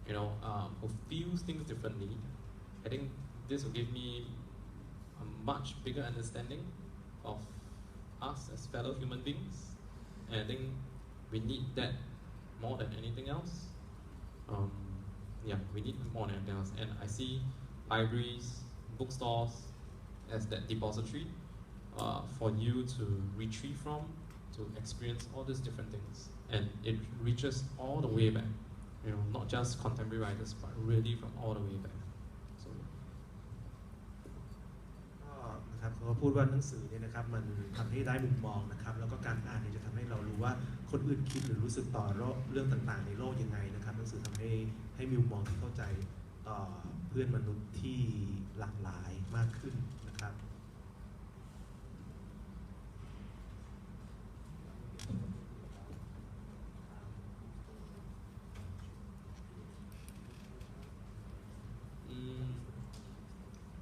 who feels things differently, I think this will give me a much bigger understanding of us as fellow human beings. And I think we need that more than anything else. We need more than anything else. And I see libraries, bookstores as that depository for you to retrieve from, to experience all these different things. And it reaches all the way back, not just contemporary writers, but really from all the way back. So, นะครับเขาพูดว่าหนังสือเนี่ยนะครับมันทำให้ได้มุมมองนะครับแล้วก็การอ่านเนี่ยจะทำให้เรารู้ว่าคนอื่นคิดหรือรู้สึกต่อเรื่องต่างๆในโลกยังไงนะครับหนังสือทำให้มีมุมมองที่เข้าใจต่อเพื่อนมนุษย์ที่หลากหลายมากขึ้นนะครับ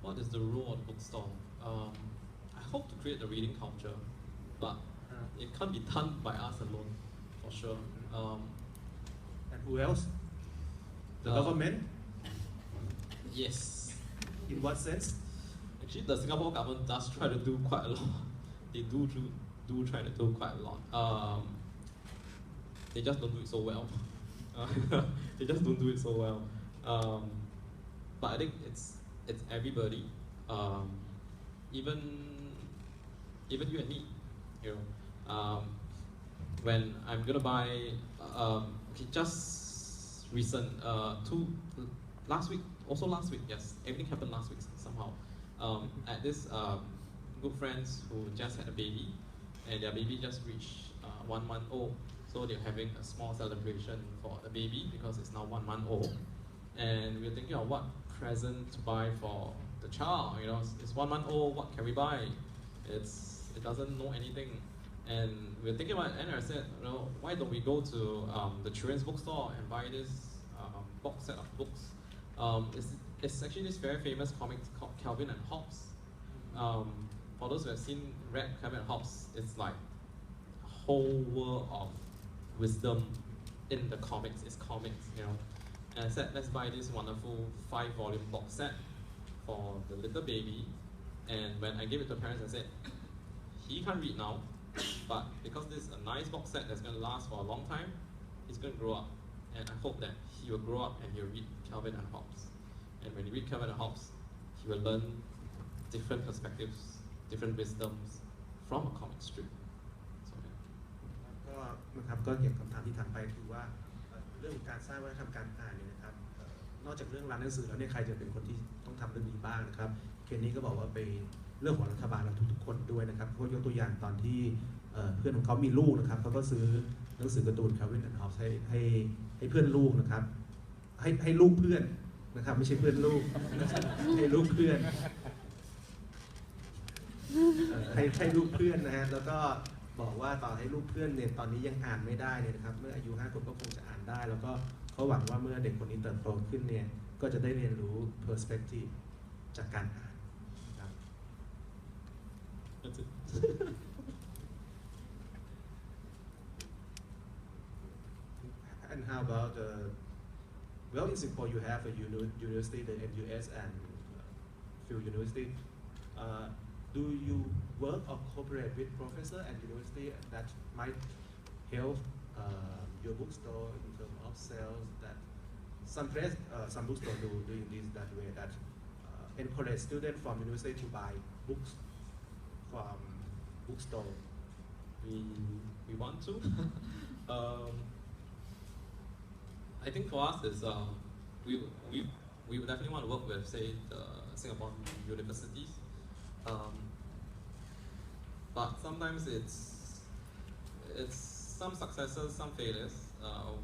What is the role of the bookstore? I hope to create a reading culture, but it can't be done by us alone, for sure. And who else? The government? Yes. In what sense? Actually, the Singapore government does try to do quite a lot. They do try to do quite a lot. They just don't do it so well. They just don't do it so well. But I think it's everybody, even you and me. When I'm gonna buy, just recent last week, yes, everything happened last week somehow. At this good friends who just had a baby, and their baby just reached 1 month old, so they're having a small celebration for the baby because it's now 1 month old, and we're thinking of what present to buy for the child. It's 1 month old. What can we buy? It doesn't know anything, and we're thinking about it. And I said, why don't we go to the children's bookstore and buy this box set of books? It's actually this very famous comic called Calvin and Hobbes. For those who have read Calvin and Hobbes, it's like a whole world of wisdom in the comics. It's comics, And I said, let's buy this wonderful 5-volume box set for the little baby. And when I gave it to the parents, I said, he can't read now, but because this is a nice box set that's going to last for a long time, he's going to grow up. And I hope that he will grow up and he'll read Calvin and Hobbes. And when he reads Calvin and Hobbes, he will learn different perspectives, different wisdoms from a comic strip. So, ก็อย่างคำถามที่ถามไปคือว่าเรื่องการสร้างวัฒนธรรมการอ่านเนี่ยนะครับนอกจากเรื่องร้านหนังสือแล้วเนี่ยใครจะเป็นคนที่ต้องทำเรื่องนี้บ้างนะครับเคนนี่ก็บอกว่าไปเรื่องของรัฐบาลและทุกๆคนด้วยนะครับเพราะยกตัวอย่างตอนที่เพื่อนของเขามีลูกนะครับเขาก็ซื้อหนังสือการ์ตูน Calvin and Hobbes ให้เพื่อนลูกนะครับให้ลูกเพื่อนนะครับไม่ใช่เพื่อนลูกให้ลูกเพื่อนให้ลูกเพื่อนนะฮะแล้วก็บอกว่าต่อให้ลูกเพื่อนเนี่ยตอนนี้ยังอ่านไม่ได้เนี่ยนะครับเมื่ออายุ5 ขวบก็คงจะอ่านได้แล้วก็เขาหวังว่าเมื่อเด็กคนนี้เติบโตขึ้นเนี่ยก็จะได้เรียนรู้ perspective จากการอ่านนะครับ That's it. And how about well, in Singapore you have a university, the MUS and Phil University. Do you work or cooperate with professor and university that might help your bookstore in terms of sales? That some bookstores doing this that way, that encourage students from university to buy books from bookstore. We want to. I think for us is we would definitely want to work with, say, the Singapore universities. But sometimes it's some successes, some failures.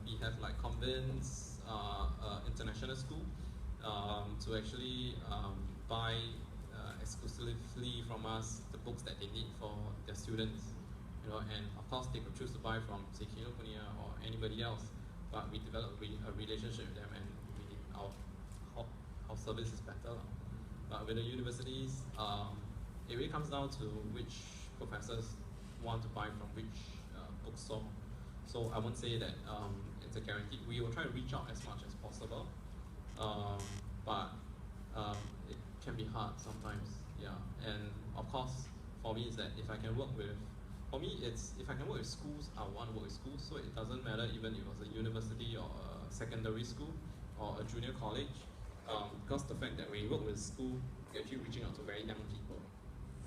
We have like convince international school to actually buy exclusively from us the books that they need for their students, you know, and of course they could choose to buy from, say, Kinokuniya or anybody else, but we develop a relationship with them, and our service is better. But with the universities, it really comes down to which professors want to buy from which bookstore. So I won't say that it's a guarantee. We will try to reach out as much as possible, but it can be hard sometimes. Yeah, and of course, for me, is that if I can work with, for me, it's if I can work with schools, I want to work with schools. So it doesn't matter even if it was a university or a secondary school or a junior college, because the fact that when you work with school, you're actually reaching out to very young people.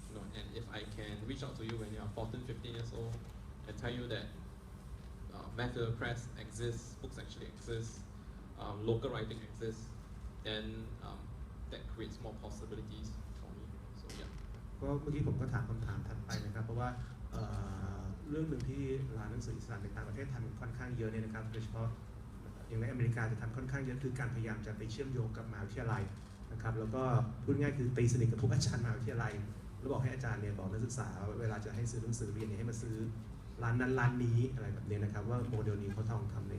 You know, and if I can reach out to you when you're 14, 15 years old and tell you that Matthew Press exists, BooksActually exists, local writing exists, then that creates more possibilities for me. So yeah. ก็เมื่อกี้ผมก็ถามคำถามถัดไปนะครับเพราะว่าเรื่องหนึ่งที่ร้านหนังสืออิสระในต่างประเทศทำค่อนข้างเยอะเนี่ยนะครับโดยเฉพาะอย่างในอเมริกาจะทำค่อนข้างเยอะคือการพยายามจะไปเชื่อมโยงกับมหาวิทยาลัยนะครับแล้วก็พูดง่ายคือตีสนิทกับทุกอาจารย์มหาวิทยาลัยแล้วบอกให้อาจารย์เนี่ยบอกนักศึกษาเวลาจะให้ซื้อหนังสือเรียนเนี่ยให้มาซื้อร้านนั้นร้านนี้อะไรแบบนี้นะครับว่าโมเดลนี้เขาทำใ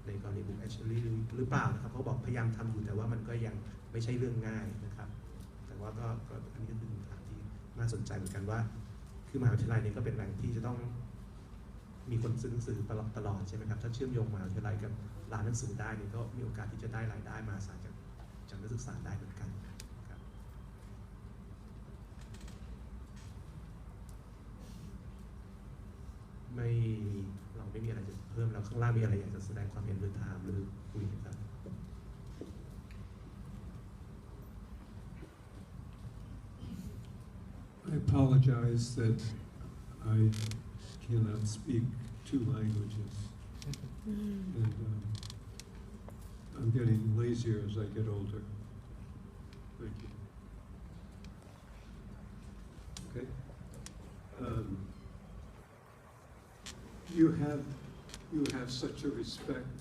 นกรณี BooksActually หรือเปล่านะครับเขาบอกพยายามทำอยู่แต่ว่ามันก็ยังไม่ใช่เรื่องง่ายนะครับแต่ว่าก็อันนี้ก็คือคำถามที่น่าสนใจเหมือนกันว่าคือมหาวิทยาลัยนี้ก็เป็นแหล่งที่จะต้องมีคนซื้อหนังสือตลอดใช่ไหมครับถ้าเชื่อมโยงมหาวิทยาลัยกับร้านหนังสือได้นี่ก็มีโอกาสที่จะได้รายได้มาจากนักศึกษาได้เหมือนกันครับเราไม่มีอะไรจะเพิ่มแล้วข้างล่างมีอะไรอยากจะแสดงความเห็นหรือถามหรือคุยครับ I apologize that I cannot speak 2 languages, and I'm getting lazier as I get older. Thank you. Okay. You have such a respect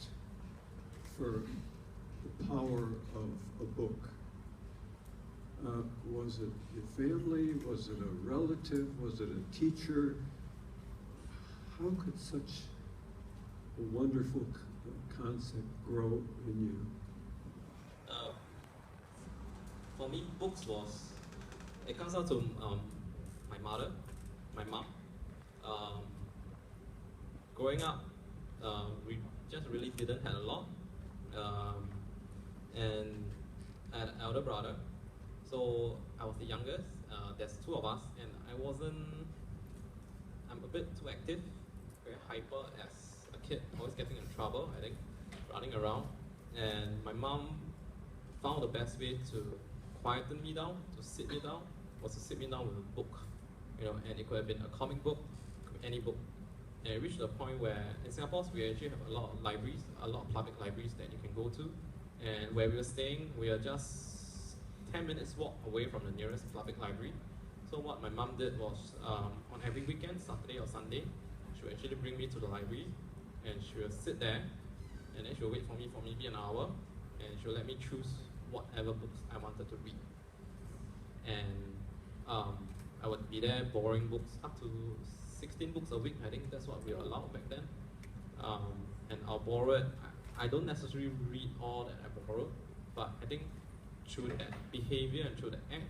for the power of a book. Was it your family? Was it a relative? Was it a teacher? How could such a wonderful concept grow in you? For me, books it comes down to my mother, my mom. Growing up, we just really didn't have a lot. And I had an elder brother. So I was the youngest, there's 2 of us, and I'm a bit too active, very hyper as a kid, always getting in trouble, I think, running around. And my mom found the best way to quieten me down, to sit me down, was to sit me down with a book. You know, and it could have been a comic book, it could be any book. And it reached a point where in Singapore we actually have a lot of libraries, a lot of public libraries that you can go to. And where we were staying, we are just 10 minutes walk away from the nearest public library. So what my mom did was, on every weekend, Saturday or Sunday, she would actually bring me to the library, and she would sit there, and then she would wait for me for maybe an hour, and she would let me choose whatever books I wanted to read. And I would be there borrowing books, up to 16 books a week. I think that's what we were allowed back then. And I'll borrow it. I don't necessarily read all that I borrow, but I think through that behavior and through the act,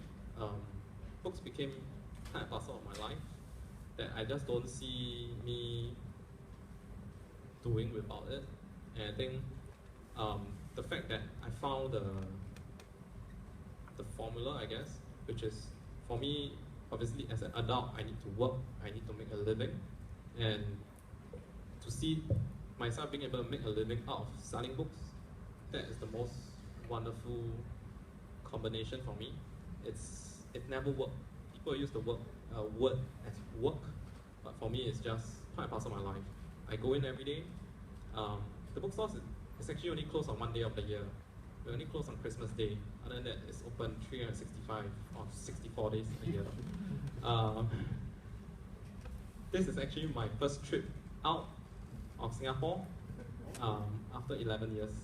books became kind of parcel of my life that I just don't see me doing without it. And I think the fact that I found the formula, I guess, which is, for me, obviously as an adult, I need to work, I need to make a living, and to see myself being able to make a living out of selling books, that is the most wonderful combination for me. It never worked. People use the word as work, but for me it's just part and parcel of my life. I go in every day. The bookstore is actually only closed on one day of the year. We only close on Christmas Day. Other than that, it's open 365 or 64 days a year. This is actually my first trip out of Singapore after 11 years.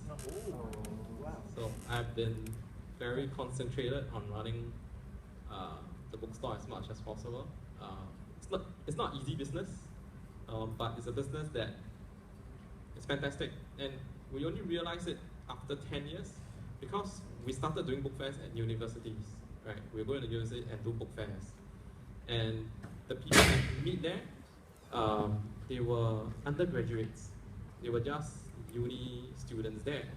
So I've been very concentrated on running the bookstore as much as possible. It's not easy business, but it's a business that is fantastic, and we only realize it after 10 years because we started doing book fairs at universities, right? We go to the university and do book fairs, and the people that we meet there, they were undergraduates. They were just uni students there.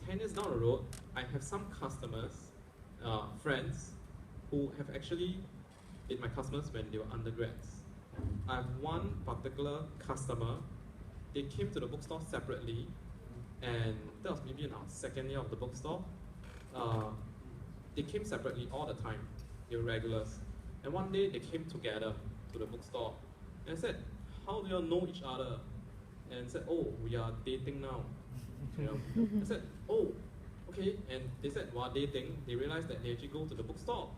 10 years down the road, I have some customers, friends, who have actually been my customers when they were undergrads. I have one particular customer, they came to the bookstore separately, and that was maybe in our second year of the bookstore. They came separately all the time, they were regulars. And one day they came together to the bookstore, and I said, how do you know each other? And said, oh, we are dating now. You know? I said, oh, okay. And they said, while dating, they realized that they actually go to the bookstore,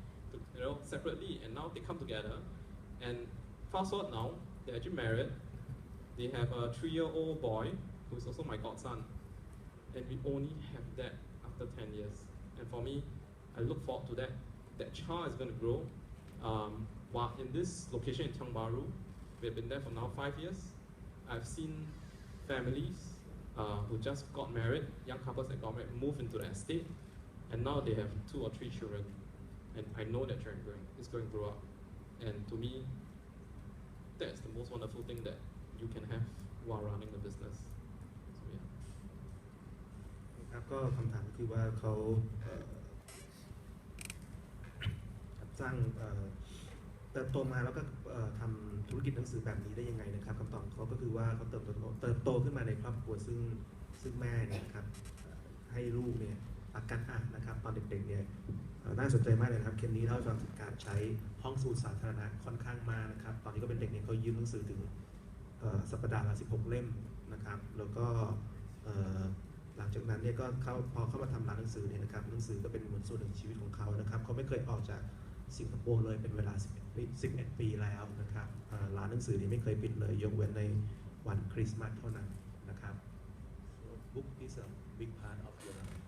separately, and now they come together. And fast forward now, they're actually married. They have a 3-year-old boy who's also my godson, and we only have that after 10 years. And for me, I look forward to that. That child is going to grow. While in this location in Tiong Bahru, we've been there for now 5 years. I've seen families who just got married, young couples that got married, move into the estate, and now they have 2 or 3 children. And I know that children is going to grow up. And to me, that's the most wonderful thing that you can have while running the business. So yeah. ครับก็คำถามคือว่าเขาสร้างเติบโตมาแล้วก็ทำธุรกิจหนังสือแบบนี้ได้ยังไงนะครับคำตอบของเขาก็คือว่าเขาเติบโตขึ้นมาในครอบครัวซึ่งแม่เนี่ยครับให้ลูกเนี่ยรักการอ่านนะครับตอนเด็กๆเนี่ยน่าสนใจมากเลยครับเคนนี่เล่าให้ฟังถึงการใช้ห้องสมุดสาธารณะค่อนข้างมากนะครับตอนนี้ก็เป็นเด็กเนี่ยเขายืมหนังสือถึงสัปดาห์ละ16 เล่มนะครับแล้วก็หลังจากนั้นเนี่ยก็พอเข้ามาทำร้านหนังสือเนี่ยนะครับหนังสือก็เป็นเหมือนส่วนหนึ่งของชีวิตของเขานะครับเขาไม่เคยออกจากสิงคโปร์เลยเป็นเวลา11 ปีแล้วนะครับร้านหนังสือนี่ไม่เคยปิดเลยยกเว้นในวันคริสต์มาสเท่านั้นนะครับ Book is a big part of your life.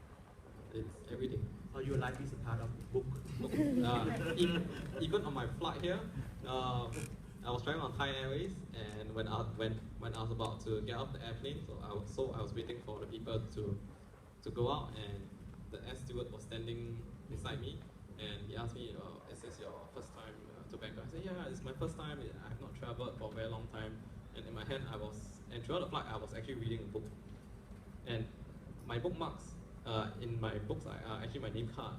It's everything. Or your life is a part of book. Even on my flight here, I was traveling on Thai Airways, and when I was about to get off the airplane, so I was waiting for the people to go out, and the air steward was standing beside me, and he asked me, "Is this your first time to Bangkok?" I said, "Yeah, it's my first time. I have not traveled for a very long time." And in my hand, and throughout the flight, I was actually reading a book, and my bookmarks in my books are actually my name card.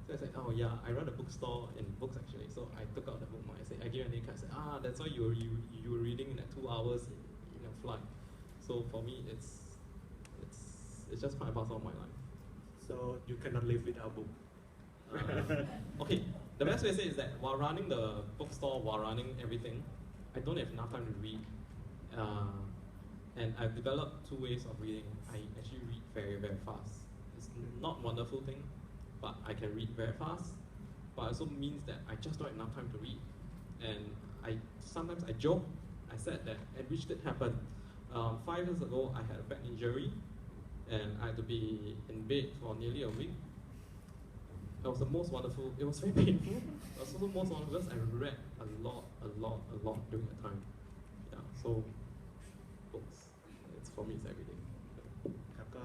So I said, oh yeah, I run a bookstore in BooksActually. So I took out the bookmark. I said, I gave a name card. I said, that's why you were reading in that 2 hours in a flight. So for me, it's just part and parcel of my life. So you cannot live without book. Okay, the best way to say is that while running the bookstore, while running everything, I don't have enough time to read. And I've developed 2 ways of reading. I actually read very, very fast. It's not a wonderful thing, but I can read very fast. But it also means that I just don't have enough time to read. And sometimes I joke. I said that, and which did happen. 5 years ago, I had a back injury, and I had to be in bed for nearly a week. It was the most wonderful. It was very painful. It was also most wonderful because I read a lot during that time. Yeah, so books. For me, it's everything. ครับก็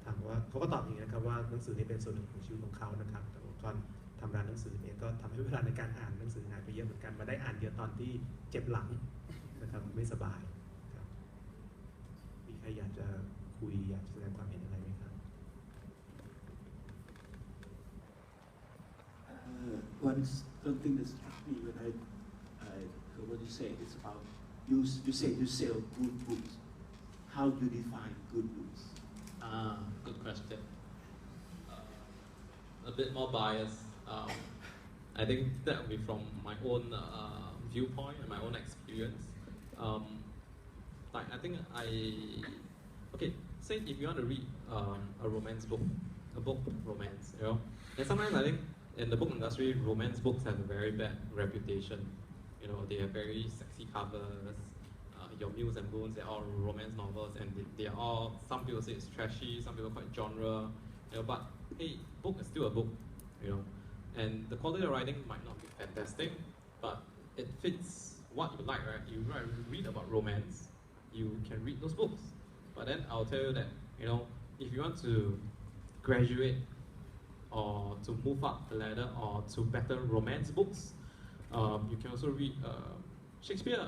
ถามว่าเขาก็ตอบอย่างนี้นะครับว่าหนังสือนี่เป็นส่วนหนึ่งของชีวิตของเขานะครับแต่ตอนทำร้านหนังสือเนี่ยก็ทำให้เวลาในการอ่านหนังสือหายไปเยอะเหมือนกันมาได้อ่านเยอะตอนที่เจ็บหลังนะครับไม่สบายครับมีใครอยากจะคุยอยากจะแสดงความเห็นอะไรไหมครับ Something that struck me when I heard what you say is about you say you sell good books. How do you define good books? Good question. A bit more biased. I think that will be from my own viewpoint and my own experience. I think say if you want to read a romance book, a book romance, and sometimes I think in the book industry, romance books have a very bad reputation. They have very sexy covers. Your Mules and Boons, they're all romance novels, and they are all, some people say it's trashy, some people call it genre, but hey, book is still a book, And the quality of writing might not be fantastic, but it fits what you like, right? You read about romance, you can read those books. But then I'll tell you that, if you want to graduate or to move up the ladder or to better romance books, you can also read Shakespeare.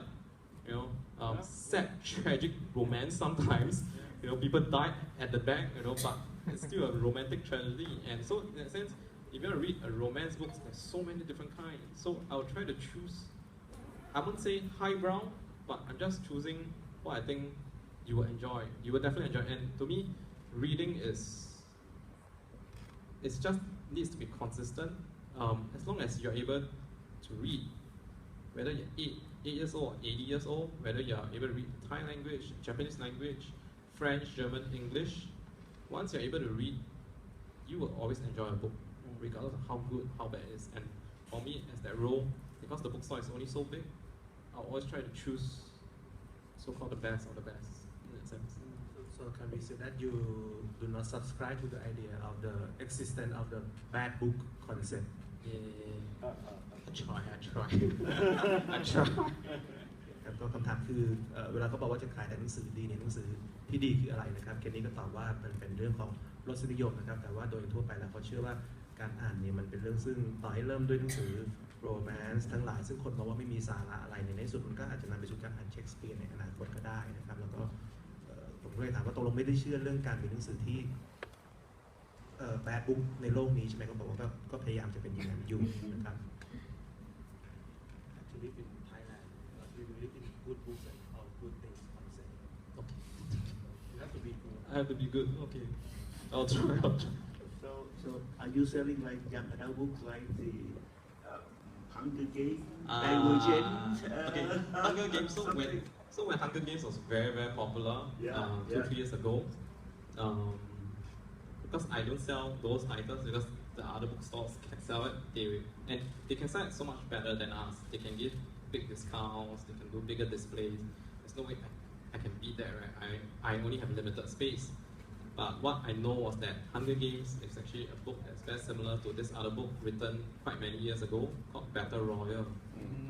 Sad, tragic romance sometimes. People died at the back, but it's still a romantic tragedy. And so in that sense, if you want to read a romance book, there's so many different kinds. So I'll try to choose, I wouldn't say highbrow, but I'm just choosing what I think you will enjoy. You will definitely enjoy. And to me, reading it's just needs to be consistent. As long as you're able to read, whether you're 8 years old or 80 years old, whether you're able to read Thai language, Japanese language, French, German, English, once you're able to read, you will always enjoy a book, regardless of how good, how bad it is. And for me, as that role, because the bookstore is only so big, I'll always try to choose so-called the best of the best, in that sense. So can we say that you do not subscribe to the idea of the existence of the bad book concept? Yeah. I try. ครับก็คำถามคือเวลาเขาบอกว่าจะขายแต่หนังสือดีเนี่ยหนังสือที่ดีคืออะไรนะครับเคนนี่ก็ตอบว่ามันเป็นเรื่องของรสนิยมนะครับแต่ว่าโดยทั่วไปแล้วเขาเชื่อว่าการอ่านเนี่ยมันเป็นเรื่องซึ่งต่อให้เริ่มด้วยหนังสือโรแมนซ์ทั้งหลายซึ่งคนมองว่าไม่มีสาระอะไรในที่สุดมันก็อาจจะนำไปสู่การอ่านเชคสเปียร์ในอนาคตก็ได้นะครับแล้วก็ผมก็เลยถามว่าตกลงไม่ได้เชื่อเรื่องการมีหนังสือที่แบดบุ๊กในโลกนี้ใช่ไหมเขาบอกว่าก็พยายามจะเป็นอย่างนั้นอยู่นะครับ To live in Thailand, we live in good books and all good things concept. Okay. You have to be good. I have to be good. Okay. I'll try. So are you selling like young adult books like the Hunger Games, Divergent? Okay, Hunger Games. So when Hunger Games was very, very popular 2-3 years ago, because I don't sell those titles because the other bookstores can sell it, they can sell it so much better than us. They can give big discounts, they can do bigger displays. There's no way I can beat that, right? I only have limited space. But what I know was that Hunger Games is actually a book that's very similar to this other book written quite many years ago called Battle Royale,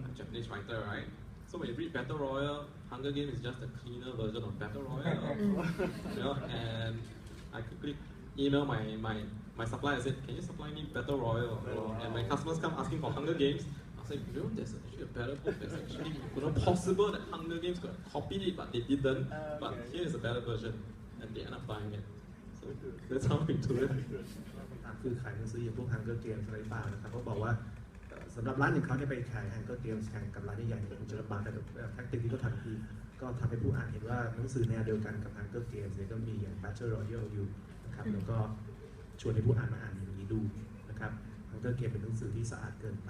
a Japanese writer, right? So when you read Battle Royale, Hunger Games is just a cleaner version of Battle Royale. And I quickly email my supplier and said, can you supply me Battle Royale? And my customers come asking for Hunger Games. I was like, there's actually a better book. There's actually possible that Hunger Games could have copied it, but they didn't. But here is a better version. And they end up buying it. So that's how we do it. คือขายหนังสืออย่างพวก Hunger Games อะไรบ้างนะครับเขาบอกว่าสำหรับร้านอย่างเขาเนี่ยไปขาย Hunger Games แข่งกับร้านใหญ่ๆเนี่ยคงจะลำบากแต่แท็กติกที่เขาทำคือก็ทำให้ผู้อ่านเห็นว่าหนังสือแนวเดียวกันกับ Hunger Games เนี่ยก็มีอย่าง Battle Royale อยู่นะครับแล้วก็ชวนให้ผู้อ่านมาอ่านอย่างนี้ดูนะครับ Hunger Games เป็นหนังสือที่สะอาดเกินไป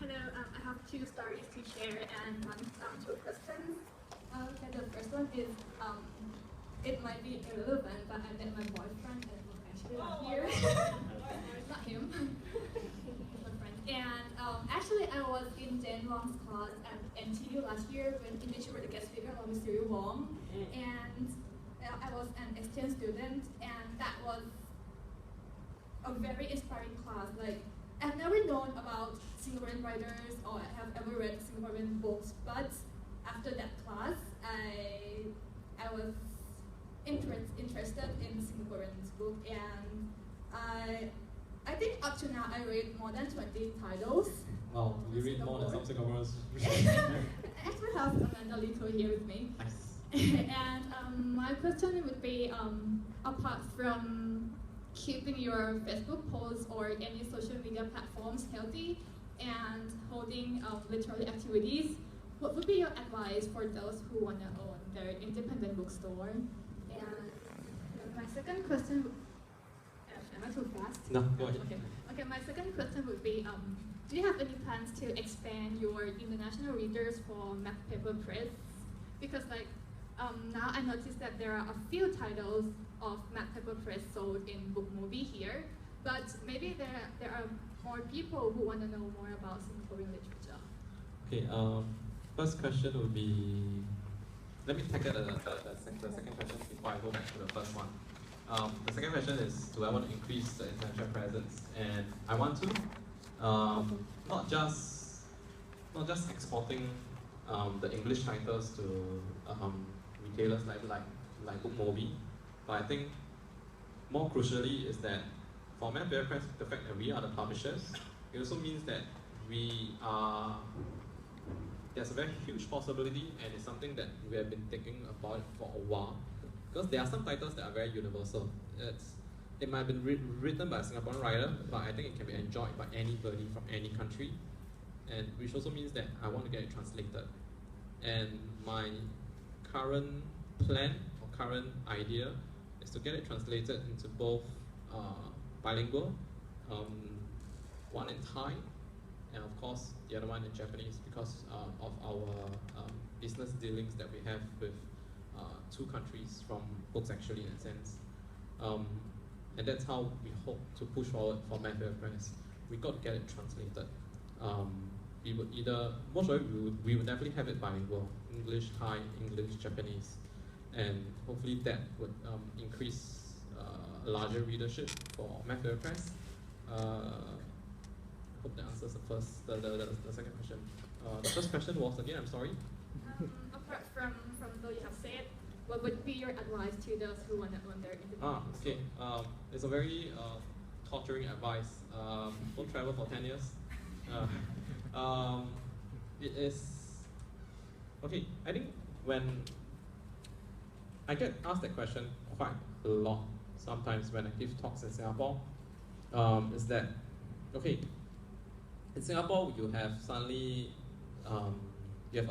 Hello, I have 2 stories to share and 2 questions. Okay, the first one is, it might be irrelevant, but I met my boyfriend at BooksActually last year. Not him, my friend. And actually, I was in Dan Wong's class at NTU last year when English were the guest speaker of Mr. Wong. And I was an exchange student, and that was a very inspiring class. Like, I've never known about Singaporean writers or I have ever read Singaporean books, but after that class, I was interested in Singaporean book, and I think up to now I read more than 20 titles. Wow, you read more than some Singaporeans. I actually have Amanda Lito here with me. Nice. And my question would be, apart from keeping your Facebook posts or any social media platforms healthy and holding literary activities, what would be your advice for those who want to own their independent bookstore? And my second question, am I too fast? No, go ahead. Okay, my second question would be, do you have any plans to expand your international readers for Mac Paper Press? Because now I noticed that there are a few titles of Mac Paper Press sold in Book Movie here, but maybe there are more people who want to know more about Singaporean literature. Okay, first question would be, let me tackle the second question before I go back to the first one. The second question is, do I want to increase the international presence? And I want to, not just exporting the English titles to retailers like BookMobi, but I think more crucially is that for Mayfair Press, the fact that we are the publishers, it also means that there's a very huge possibility, and it's something that we have been thinking about for a while. Because there are some titles that are very universal. It might have been written by a Singaporean writer, but I think it can be enjoyed by anybody from any country, and which also means that I want to get it translated. And my current plan or current idea is to get it translated into both bilingual, one in Thai, and of course the other one in Japanese, because of our business dealings that we have with 2 countries from BooksActually in a sense. And that's how we hope to push forward for Mayfair Press. We got to get it translated. We would either, most of it, we would definitely have it bilingual, English, Thai, English, Japanese, and hopefully that would increase a larger readership for Mayfair Press. Hope that answers the second question. The first question was, again, I'm sorry? Apart from what you have said, what would be your advice to those who want to own their independent Okay. It's a very torturing advice. Don't travel for 10 years. It is... Okay, I think when I get asked that question quite a lot sometimes when I give talks in Singapore, is that, okay, in Singapore you have suddenly